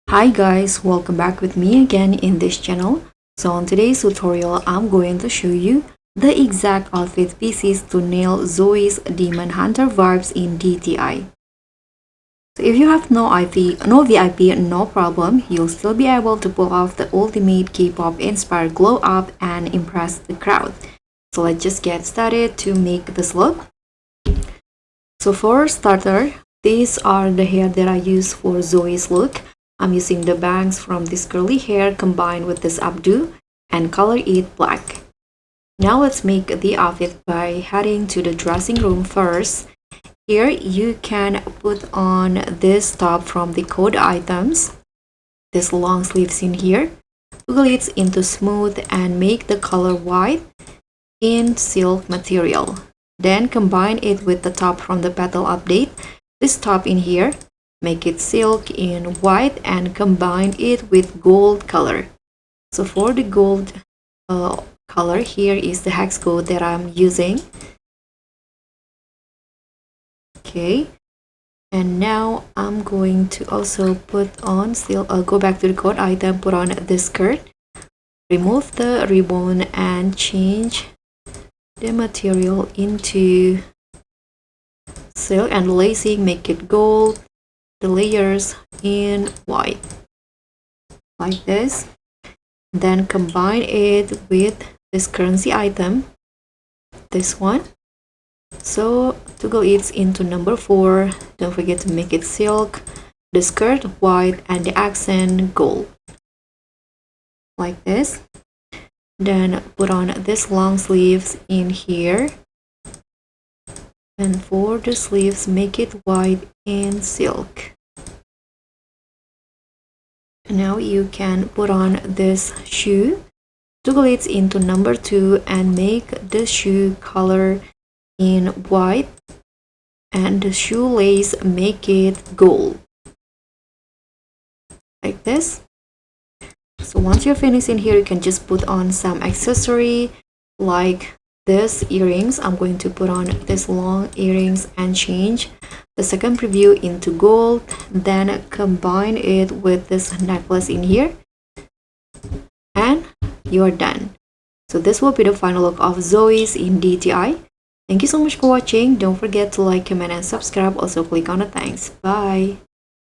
Hi guys, welcome back with me again in this channel. So on today's tutorial, I'm going to show you the exact outfit pieces to nail Zoey's Demon Hunter vibes in DTI. So if you have no VIP, no problem, you'll still be able to pull off the ultimate K-pop inspired glow up and impress the crowd. So let's just get started to make this look. So for starter, these are the hair that I use for Zoey's look. I'm using the bangs from this curly hair combined with this updo and color it black. Now let's make the outfit by heading to the dressing room first. Here you can put on this top from the code items, this long sleeves in here, wiggle it into smooth and make the color white in silk material. Then combine it with the top from the petal update, this top in here. Make it silk in white and combine it with gold color. So for the gold color, here is the hex code that I'm using. Okay, and now I'm going to also put on go back to the code item, put on this skirt, remove the ribbon and change the material into silk and lacing, make it gold, the layers in white like this, then combine it with this currency item, this one. So toggle it into number 4. Don't forget to make it silk, the skirt white and the accent gold like this. Then put on this long sleeves in here, and for the sleeves make it white in silk. Now you can put on this shoe, toggle it into number 2 and make the shoe color in white and the shoelace make it gold like this. So once you're finished in here, you can just put on some accessory like this earrings. I'm going to put on this long earrings and change the second preview into gold, then combine it with this necklace in here, and you're done. So this will be the final look of Zoey's in DTI. Thank you so much for watching. Don't forget to like, comment and subscribe. Also click on the thanks. Bye.